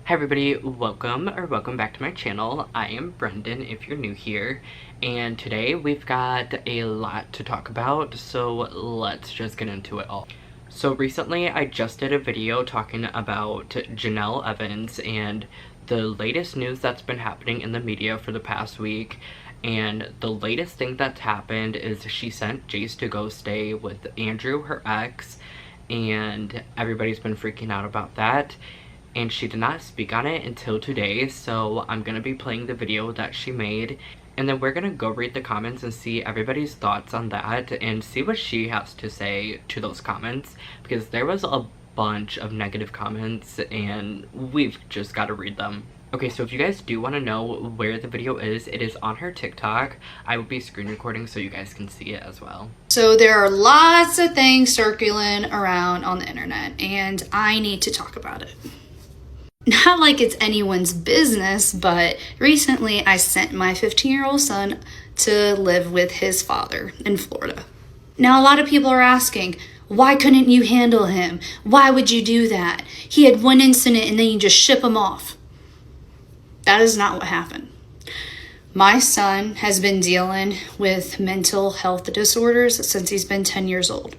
Hi everybody, welcome back to my channel. I am Brendan if you're new here, and today we've got a lot to talk about, so let's just get into it all. So recently I just did a video talking about Jenelle Evans and the latest news that's been happening in the media for the past week. And the latest thing that's happened is she sent Jace to go stay with Andrew, her ex, and everybody's been freaking out about that. And she did not speak on it until today, so I'm gonna be playing the video that she made, and then we're gonna go read the comments and see everybody's thoughts on that and see what she has to say to those comments, because there was a bunch of negative comments and we've just got to read them. Okay, so if you guys do want to know where the video is, it is on her TikTok. I will be screen recording so you guys can see it as well. So there are lots of things circulating around on the internet, and I need to talk about it. Not like it's anyone's business, but recently I sent my 15-year-old son to live with his father in Florida. Now, a lot of people are asking, why couldn't you handle him? Why would you do that? He had one incident and then you just ship him off. That is not what happened. My son has been dealing with mental health disorders since he's been 10 years old.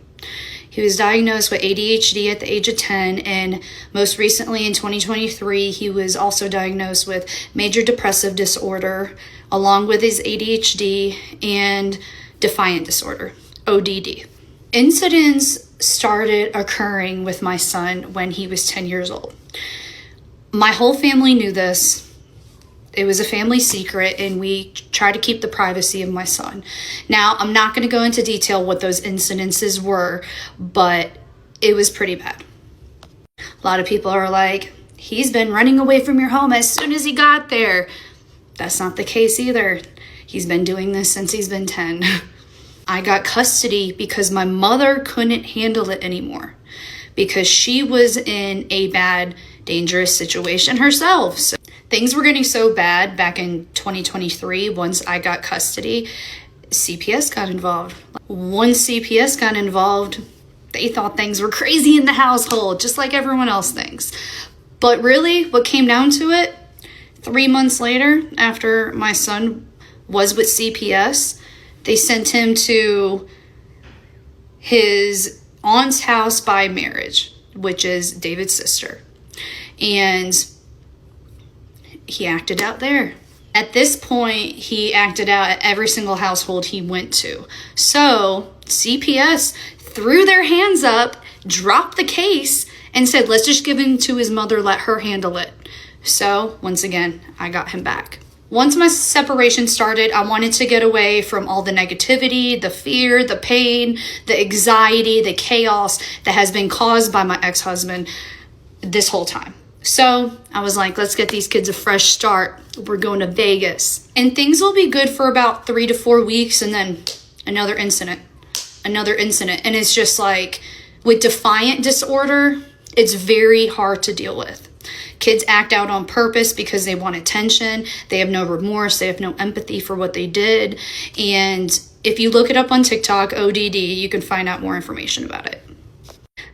He was diagnosed with ADHD at the age of 10, and most recently in 2023, he was also diagnosed with major depressive disorder, along with his ADHD and defiant disorder, ODD. Incidents started occurring with my son when he was 10 years old. My whole family knew this. It was a family secret, and we try to keep the privacy of my son. Now, I'm not going to go into detail what those incidences were, but it was pretty bad. A lot of people are like, he's been running away from your home as soon as he got there. That's not the case either. He's been doing this since he's been 10. I got custody because my mother couldn't handle it anymore, because she was in a bad, dangerous situation herself. So things were getting so bad back in 2023. Once I got custody, CPS got involved. Once CPS got involved, they thought things were crazy in the household, just like everyone else thinks. But really, what came down to it, 3 months later, after my son was with CPS, they sent him to his aunt's house by marriage, which is David's sister. And he acted out there. At this point, he acted out at every single household he went to. So CPS threw their hands up, dropped the case, and said, let's just give him to his mother, let her handle it. So once again, I got him back. Once my separation started, I wanted to get away from all the negativity, the fear, the pain, the anxiety, the chaos that has been caused by my ex-husband this whole time. So I was like, let's get these kids a fresh start. We're going to Vegas. And things will be good for about 3 to 4 weeks, and then another incident. And it's just like, with defiant disorder, it's very hard to deal with. Kids act out on purpose because they want attention. They have no remorse. They have no empathy for what they did. And if you look it up on TikTok, ODD, you can find out more information about it.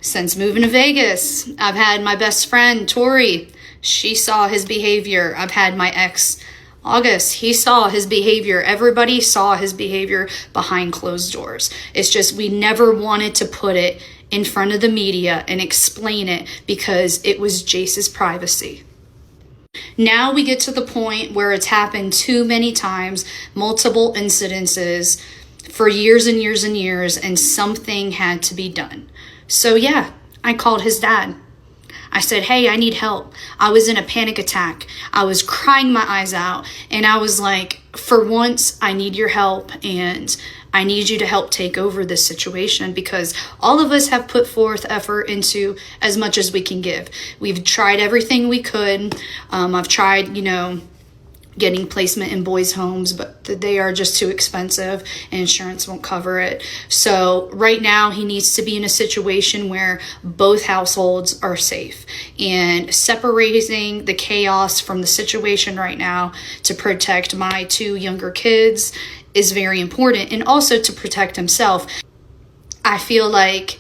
Since moving to Vegas, I've had my best friend, Tori. She saw his behavior. I've had my ex, August. He saw his behavior. Everybody saw his behavior behind closed doors. It's just we never wanted to put it in front of the media and explain it because it was Jace's privacy. Now we get to the point where it's happened too many times, multiple incidences for years and years and years, and something had to be done. So yeah, I called his dad. I said, hey, I need help. I was in a panic attack. I was crying my eyes out. And I was like, for once, I need your help. And I need you to help take over this situation, because all of us have put forth effort into as much as we can give. We've tried everything we could. I've tried, getting placement in boys' homes, but they are just too expensive and insurance won't cover it. So right now he needs to be in a situation where both households are safe, and separating the chaos from the situation right now to protect my 2 younger kids is very important, and also to protect himself. I feel like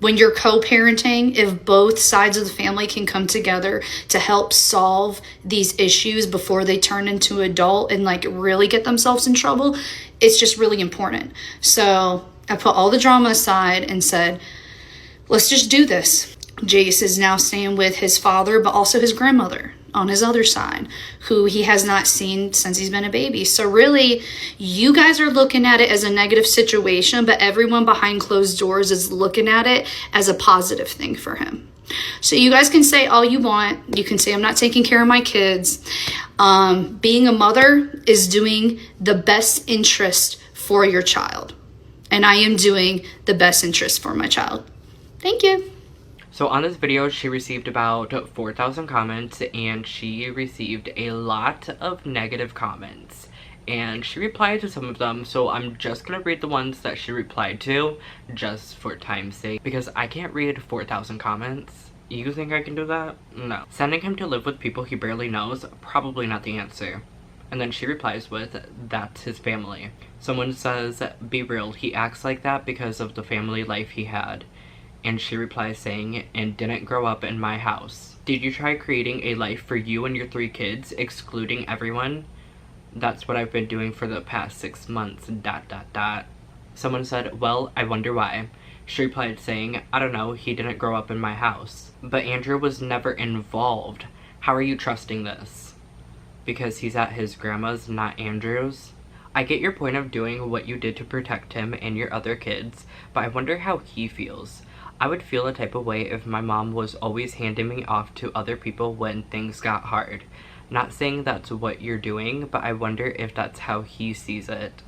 When you're co-parenting, if both sides of the family can come together to help solve these issues before they turn into adult and like really get themselves in trouble, it's just really important. So I put all the drama aside and said, let's just do this. Jace is now staying with his father, but also his grandmother on his other side, who he has not seen since he's been a baby. So really, you guys are looking at it as a negative situation, but everyone behind closed doors is looking at it as a positive thing for him. So you guys can say all you want. You can say, I'm not taking care of my kids. Being a mother is doing the best interest for your child. And I am doing the best interest for my child. Thank you. So on this video, she received about 4,000 comments, and she received a lot of negative comments. And she replied to some of them, so I'm just gonna read the ones that she replied to, just for time's sake, because I can't read 4,000 comments. You think I can do that? No. Sending him to live with people he barely knows? Probably not the answer. And then she replies with, that's his family. Someone says, be real, he acts like that because of the family life he had. And she replies saying, and didn't grow up in my house. Did you try creating a life for you and your 3 kids, excluding everyone? That's what I've been doing for the past 6 months, ... Someone said, well, I wonder why. She replied saying, I don't know, he didn't grow up in my house. But Andrew was never involved. How are you trusting this? Because he's at his grandma's, not Andrew's. I get your point of doing what you did to protect him and your other kids, but I wonder how he feels. I would feel a type of way if my mom was always handing me off to other people when things got hard. Not saying that's what you're doing, but I wonder if that's how he sees it.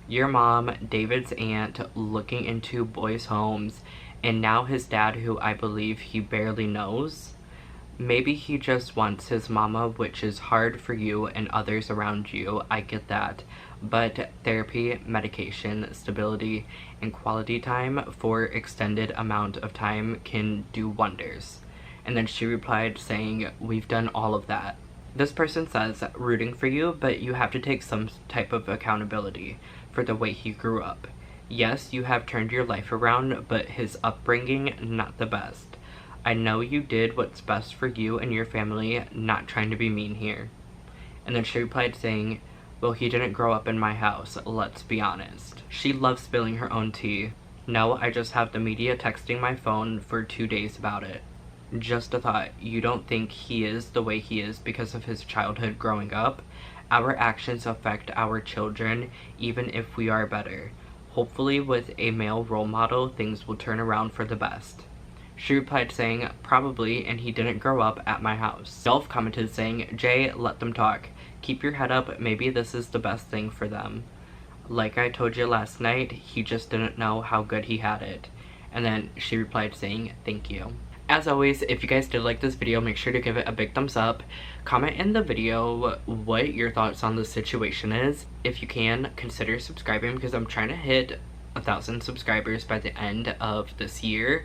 Your mom, David's aunt, looking into boys' homes, and now his dad, who I believe he barely knows. Maybe he just wants his mama, which is hard for you and others around you, I get that. But therapy, medication, stability, and quality time for extended amount of time can do wonders. And then she replied saying, we've done all of that. This person says, rooting for you, but you have to take some type of accountability for the way he grew up. Yes, you have turned your life around, but his upbringing, not the best. I know you did what's best for you and your family, not trying to be mean here. And then she replied saying, well, he didn't grow up in my house, let's be honest. She loves spilling her own tea. No, I just have the media texting my phone for 2 days about it. Just a thought, you don't think he is the way he is because of his childhood growing up? Our actions affect our children, even if we are better. Hopefully with a male role model, things will turn around for the best. She replied saying, probably, and he didn't grow up at my house. Dolph commented saying, Jay, let them talk. Keep your head up, maybe this is the best thing for them. Like I told you last night, he just didn't know how good he had it. And then she replied saying, thank you. As always, if you guys did like this video, make sure to give it a big thumbs up. Comment in the video what your thoughts on the situation is. If you can, consider subscribing because I'm trying to hit 1,000 subscribers by the end of this year.